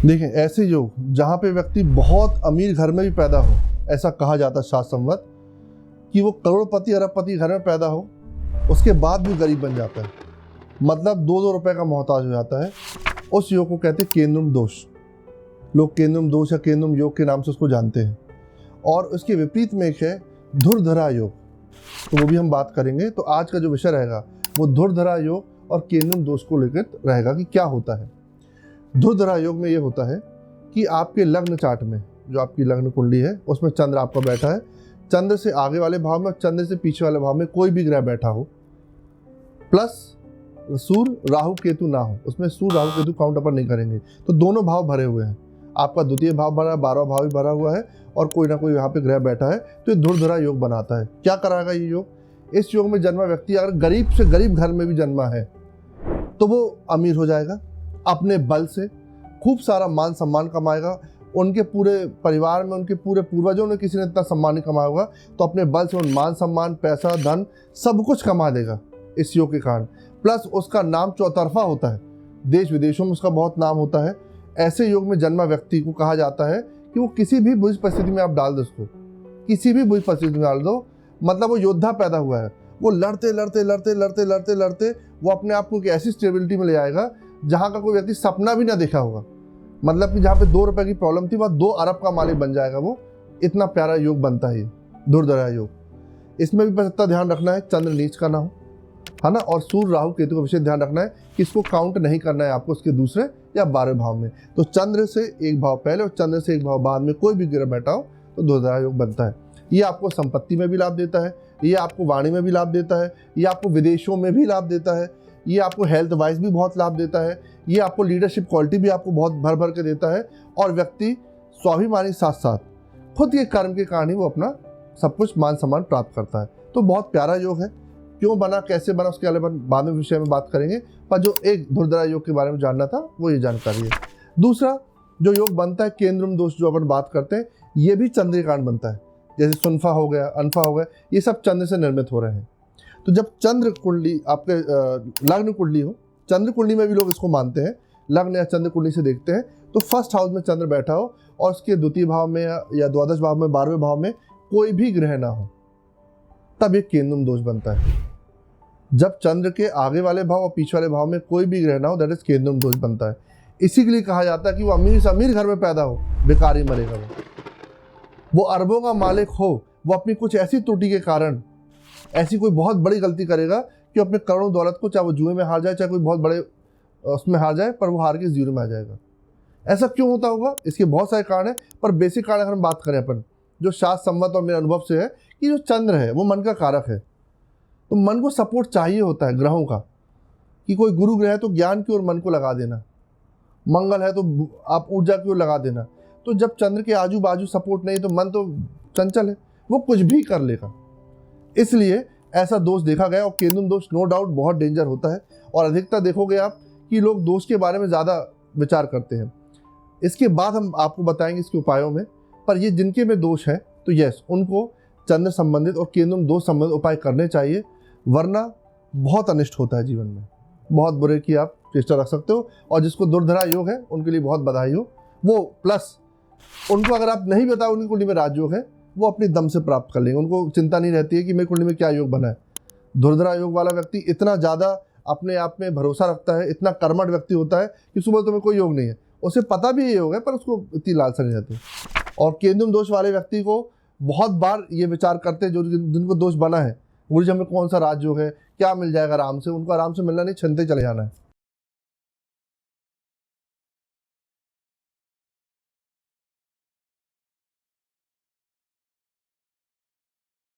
देखें, ऐसे योग जहाँ पे व्यक्ति बहुत अमीर घर में भी पैदा हो, ऐसा कहा जाता है शास्त्र संवत कि वो करोड़पति अरबपति घर में पैदा हो, उसके बाद भी गरीब बन जाता है, मतलब 2-2 रुपए का मोहताज हो जाता है। उस योग को कहते हैं केंद्रम दोष। लोग केंद्रम दोष या केंद्रम योग के नाम से उसको जानते हैं। और उसके विपरीत में एक है धुरधरा योग, तो वो भी हम बात करेंगे। तो आज का जो विषय रहेगा वो धुरधरा योग और केंद्रम दोष को लेकर रहेगा कि क्या होता है। धुरधरा योग में ये होता है कि आपके लग्न चार्ट में, जो आपकी लग्न कुंडली है, उसमें चंद्र आपका बैठा है, चंद्र से आगे वाले भाव में और चंद्र से पीछे वाले भाव में कोई भी ग्रह बैठा हो, प्लस सूर्य राहु केतु ना हो। उसमें सूर्य राहु केतु काउंट अपन नहीं करेंगे, तो दोनों भाव भरे हुए हैं। आपका द्वितीय भाव भरा है, 12वां भाव भी भरा हुआ है और कोई ना कोई यहाँ पे ग्रह बैठा है, तो ये धुरधरा योग बनाता है। क्या कराएगा ये योग? इस योग में जन्मा व्यक्ति अगर गरीब से गरीब घर में भी जन्मा है तो वो अमीर हो जाएगा, अपने बल से खूब सारा मान सम्मान कमाएगा। उनके पूरे परिवार में, उनके पूरे पूर्वजों ने किसी ने इतना सम्मान नहीं कमाया होगा, तो अपने बल से उन मान सम्मान, पैसा, धन सब कुछ कमा देगा इस योग के कारण। प्लस उसका नाम चौतरफा होता है, देश विदेशों में उसका बहुत नाम होता है। ऐसे योग में जन्मा व्यक्ति को कहा जाता है कि वो किसी भी बुरी परिस्थिति में आप डाल दो, उसको किसी भी बुरी परिस्थिति में डाल दो, मतलब वो योद्धा पैदा हुआ है। वो लड़ते लड़ते लड़ते लड़ते लड़ते लड़ते वो अपने आप को एक ऐसी स्टेबिलिटी में ले आएगा जहाँ का कोई व्यक्ति सपना भी ना देखा होगा। मतलब कि जहाँ पे 2 रुपए की प्रॉब्लम थी, वह 2 अरब का मालिक बन जाएगा वो। इतना प्यारा योग बनता है ये धुरधरा योग। इसमें भी बस इतना ध्यान रखना है चंद्र नीच का ना हो, है ना, और सूर्य राहु केतु का विशेष ध्यान रखना है कि इसको काउंट नहीं करना है आपको उसके दूसरे या 12वें भाव में। तो चंद्र से एक भाव पहले और चंद्र से एक भाव बाद में कोई भी ग्रह बैठा हो तो धुरधरा योग बनता है। ये आपको संपत्ति में भी लाभ देता है, ये आपको वाणी में भी लाभ देता है, ये आपको विदेशों में भी लाभ देता है, ये आपको हेल्थ वाइज भी बहुत लाभ देता है, ये आपको लीडरशिप क्वालिटी भी आपको बहुत भर भर के देता है। और व्यक्ति स्वाभिमानी साथ साथ खुद के कर्म के कारण ही वो अपना सब कुछ मान सम्मान प्राप्त करता है। तो बहुत प्यारा योग है। क्यों बना, कैसे बना, उसके अलावा बाद में विषय में बात करेंगे, पर जो एक धुरधरा योग के बारे में जानना था वो ये जानकारी है। दूसरा जो योग बनता है केंद्रम दोष, जो अपन बात करते हैं, ये भी चंद्र के कारण बनता है। जैसे सुनफा हो गया, अनफा हो गया, ये सब चंद्र से निर्मित हो रहे हैं। तो जब चंद्र कुंडली आपके लग्न कुंडली हो, चंद्र कुंडली में भी लोग इसको मानते हैं, लग्न या चंद्र कुंडली से देखते हैं, तो फर्स्ट हाउस में चंद्र बैठा हो और उसके द्वितीय भाव में या द्वादश भाव में, 12वें भाव में कोई भी ग्रह ना हो, तब एक केंद्रम दोष बनता है। जब चंद्र के आगे वाले भाव और पीछे वाले भाव में कोई भी ग्रह ना हो, दैट इज केंद्रम दोष बनता है। इसी के लिए कहा जाता है कि वो अमीर से अमीर घर में पैदा हो, बेकार ही मरेगा वो अरबों का मालिक हो, वो अपनी कुछ ऐसी त्रुटि के कारण ऐसी कोई बहुत बड़ी गलती करेगा कि अपने करोड़ों दौलत को, चाहे वो जुए में हार जाए, चाहे कोई बहुत बड़े उसमें हार जाए, पर वो हार के जीरो में आ जाएगा। ऐसा क्यों होता होगा? इसके बहुत सारे कारण हैं, पर बेसिक कारण अगर हम बात करें अपन, जो शास्त्र संवत और मेरे अनुभव से है कि जो चंद्र है वो मन का कारक है, तो मन को सपोर्ट चाहिए होता है ग्रहों का, कि कोई गुरु ग्रह है तो ज्ञान की ओर मन को लगा देना, मंगल है तो आप ऊर्जा की ओर लगा देना। तो जब चंद्र के आजू बाजू सपोर्ट नहीं तो मन तो चंचल है, वो कुछ भी कर लेगा। इसलिए ऐसा दोष देखा गया। और केंद्रम दोष नो डाउट बहुत डेंजर होता है, और अधिकतर देखोगे आप कि लोग दोष के बारे में ज़्यादा विचार करते हैं। इसके बाद हम आपको बताएंगे इसके उपायों में, पर ये जिनके में दोष है तो यस, उनको चंद्र संबंधित और केंद्रम दोष संबंधित उपाय करने चाहिए, वरना बहुत अनिष्ट होता है जीवन में। बहुत बुरे की आप चेष्टा रख सकते हो। और जिसको दुर्धरा योग है उनके लिए बहुत बधाई हो। वो प्लस उनको अगर आप नहीं बताओ उनकी कुंडली में राजयोग है, वो अपनी दम से प्राप्त कर लेंगे। उनको चिंता नहीं रहती है कि मेरी कुंडली में क्या योग बना है। धुरधरा योग वाला व्यक्ति इतना ज़्यादा अपने आप में भरोसा रखता है, इतना कर्मठ व्यक्ति होता है कि सुबह तुम्हें कोई योग नहीं है, उसे पता भी ये योग है, पर उसको इतनी लालसा नहीं रहती। और केंद्रम दोष वाले व्यक्ति को बहुत बार ये विचार करते हैं, जो जिनको दोष बना है, गुरु जी हमें कौन सा राजयोग है, क्या मिल जाएगा आराम से, उनको आराम से मिलना नहीं, छनते चले जाना है।